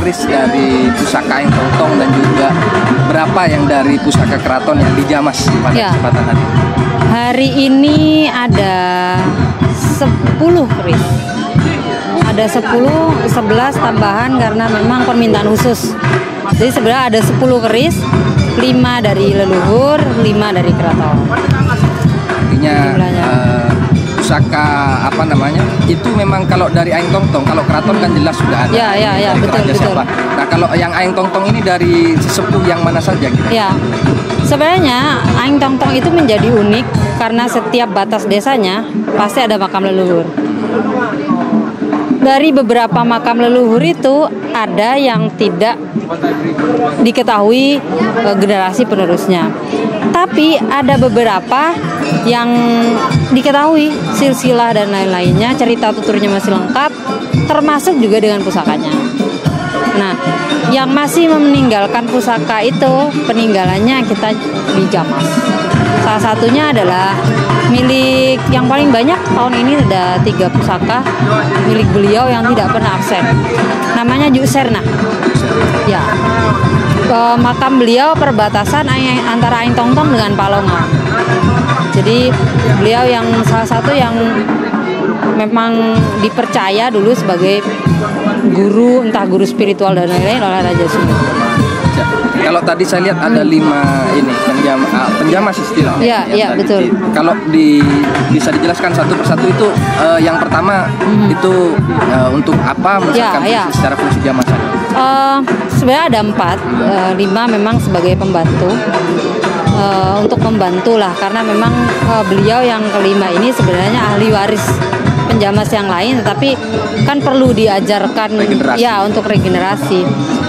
keris dari pusaka Aing Tong Tong dan juga berapa yang dari pusaka keraton yang dijamas pada kesempatan hari ini? Hari ini ada 10 keris. Ada 10, 11 tambahan karena memang permintaan khusus. Jadi sebenarnya ada 10 keris, 5 dari leluhur, 5 dari keraton. Artinya pusaka apa namanya? Itu memang kalau dari Aing Tong Tong, kalau keraton kan jelas sudah ada. Ya, betul. Nah, kalau yang Aing Tong Tong ini dari sesepuh yang mana saja gitu? Ya. Sebenarnya Aing Tong Tong itu menjadi unik karena setiap batas desanya pasti ada makam leluhur. Dari beberapa makam leluhur itu ada yang tidak diketahui generasi penerusnya. Tapi ada beberapa yang diketahui silsilah dan lain-lainnya, cerita tuturnya masih lengkap, termasuk juga dengan pusakanya. Nah, yang masih meninggalkan pusaka itu peninggalannya kita dijamas. Salah satunya adalah milik yang paling banyak tahun ini ada 3 pusaka milik beliau yang tidak pernah absen. Namanya Juserna. Ya, makam beliau perbatasan antara Aing Tong Tong dengan Palonga. Jadi beliau yang salah satu yang memang dipercaya dulu sebagai guru, entah guru spiritual dan lain-lain oleh Raja Sunda. Kalau tadi saya lihat ada 5 ini penjamas istilah. Iya, betul. Kalau bisa dijelaskan satu persatu itu yang pertama itu untuk apa misalkan secara fungsi jamasan? Sebenarnya ada 4, 5 memang sebagai pembantu. Untuk membantu lah karena memang beliau yang kelima ini sebenarnya ahli waris penjamas yang lain, tetapi kan perlu diajarkan untuk regenerasi.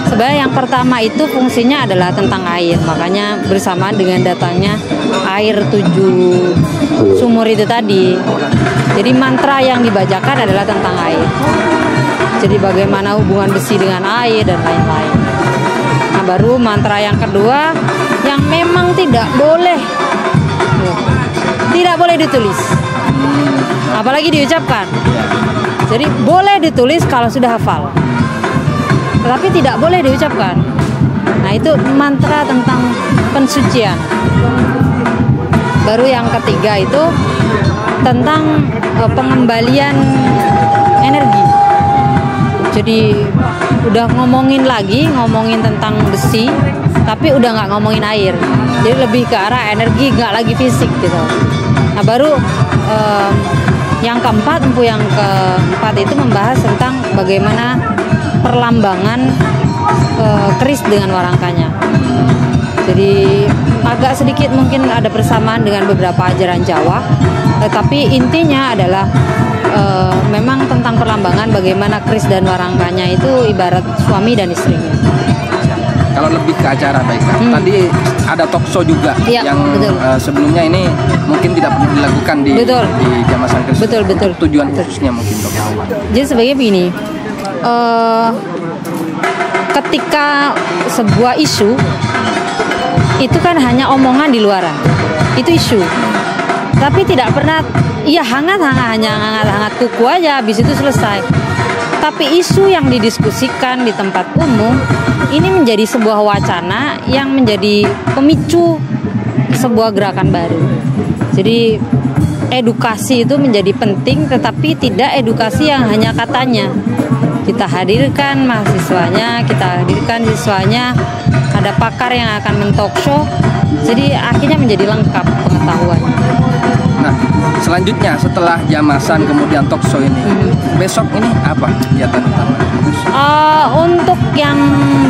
Sebenarnya yang pertama itu fungsinya adalah tentang air, makanya bersamaan dengan datangnya air 7 sumur itu tadi. Jadi mantra yang dibacakan adalah tentang air. Jadi bagaimana hubungan besi dengan air dan lain-lain. Nah, baru mantra yang kedua yang memang tidak boleh ditulis, apalagi diucapkan. Jadi boleh ditulis kalau sudah hafal, tetapi tidak boleh diucapkan. Nah, itu mantra tentang pensucian. Baru yang ketiga itu tentang pengembalian energi. Jadi udah ngomongin tentang besi, tapi udah nggak ngomongin air. Jadi lebih ke arah energi, nggak lagi fisik gitu. Nah, baru yang keempat, empu yang keempat itu membahas tentang bagaimana perlambangan keris dengan warangkanya. Jadi agak sedikit mungkin ada persamaan dengan beberapa ajaran Jawa, tetapi intinya adalah memang tentang perlambangan bagaimana keris dan warangkanya itu ibarat suami dan istrinya. Kalau lebih ke acara tadi ada talk show juga yang sebelumnya ini mungkin tidak pernah dilakukan di jamasan keris. Betul. Tujuan khususnya mungkin talk show. Jadi sebagai begini, ketika sebuah isu itu kan hanya omongan di luaran, itu isu. Tapi tidak pernah hanya hangat kuku aja, habis itu selesai. Tapi isu yang didiskusikan di tempat umum ini menjadi sebuah wacana yang menjadi pemicu sebuah gerakan baru. Jadi edukasi itu menjadi penting, tetapi tidak edukasi yang hanya katanya. Kita hadirkan mahasiswanya, kita hadirkan siswanya, ada pakar yang akan men-talk show. Jadi akhirnya menjadi lengkap pengetahuannya. Nah, selanjutnya setelah jamasan kemudian talk show ini, besok ini apa kegiatan utama? Untuk yang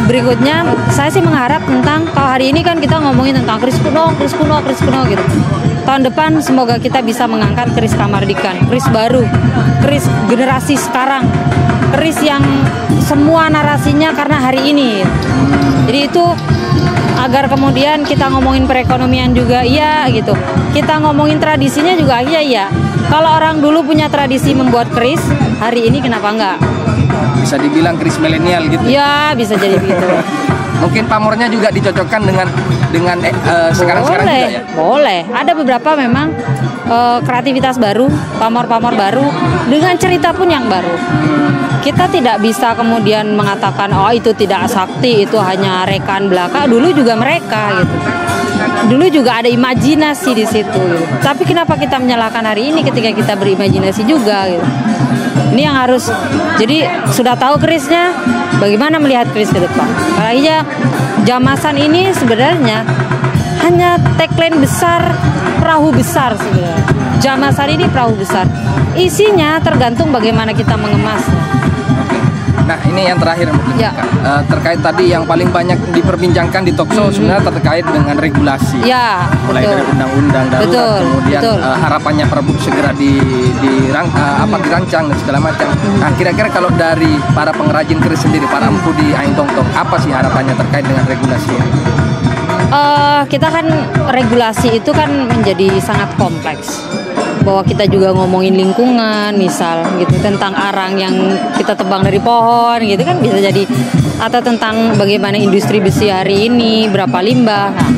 berikutnya, saya sih mengharap tentang, kalau hari ini kan kita ngomongin tentang keris kuno gitu. Tahun depan semoga kita bisa mengangkat keris Kamardikan, keris baru, keris generasi sekarang, keris yang semua narasinya karena hari ini. Jadi itu agar kemudian kita ngomongin perekonomian juga gitu. Kita ngomongin tradisinya juga iya. Kalau orang dulu punya tradisi membuat keris, hari ini kenapa enggak? Bisa dibilang keris milenial gitu. Ya, bisa jadi begitu. Mungkin pamornya juga dicocokkan dengan sekarang juga ya? Boleh. Ada beberapa memang kreativitas baru, pamor-pamor baru, dengan cerita pun yang baru. Kita tidak bisa kemudian mengatakan oh itu tidak sakti, itu hanya rekan belaka. Dulu juga mereka gitu. Dulu juga ada imajinasi di situ gitu. Tapi kenapa kita menyalahkan hari ini ketika kita berimajinasi juga gitu. Ini yang harus, jadi sudah tahu kerisnya, bagaimana melihat keris ke depan. Kayaknya Jamasan ini sebenarnya hanya tagline besar, perahu besar sebenarnya. Jamasan ini perahu besar. Isinya tergantung bagaimana kita mengemasnya. Nah, ini yang terakhir mungkin ya. Terkait tadi yang paling banyak diperbincangkan di talkshow sebenarnya terkait dengan regulasi. Ya, mulai dari undang-undang darurat, kemudian harapannya Perbuk segera dirancang dan segala macam. Nah, kira-kira kalau dari para pengrajin keris sendiri, para empu di Aing Tong Tong, apa sih harapannya terkait dengan regulasi ini? Kita kan regulasi itu kan menjadi sangat kompleks. Bahwa kita juga ngomongin lingkungan, misal gitu, tentang arang yang kita tebang dari pohon gitu kan bisa jadi, atau tentang bagaimana industri besi hari ini, berapa limbah. Nah,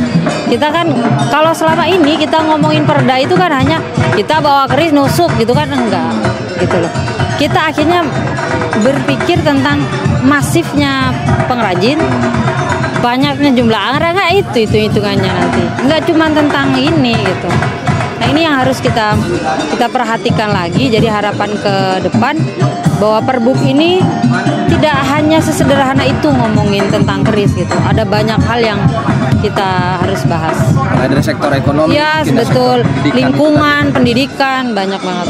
kita kan kalau selama ini kita ngomongin perda itu kan hanya kita bawa keris nusuk gitu kan, enggak gitu loh. Kita akhirnya berpikir tentang masifnya pengrajin, banyaknya jumlah arang, itu hitungannya nanti. Enggak cuma tentang ini gitu. Nah, ini yang harus kita perhatikan lagi. Jadi harapan ke depan bahwa Perbuk ini tidak hanya sesederhana itu ngomongin tentang keris gitu. Ada banyak hal yang kita harus bahas. Mulai dari sektor ekonomi, ya, betul, lingkungan, pendidikan, banyak banget.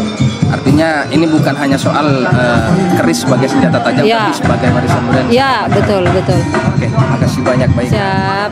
Artinya ini bukan hanya soal keris sebagai senjata tajam, tapi sebagai warisan budaya. Ya, betul. Oke, makasih banyak. Baik. Siap.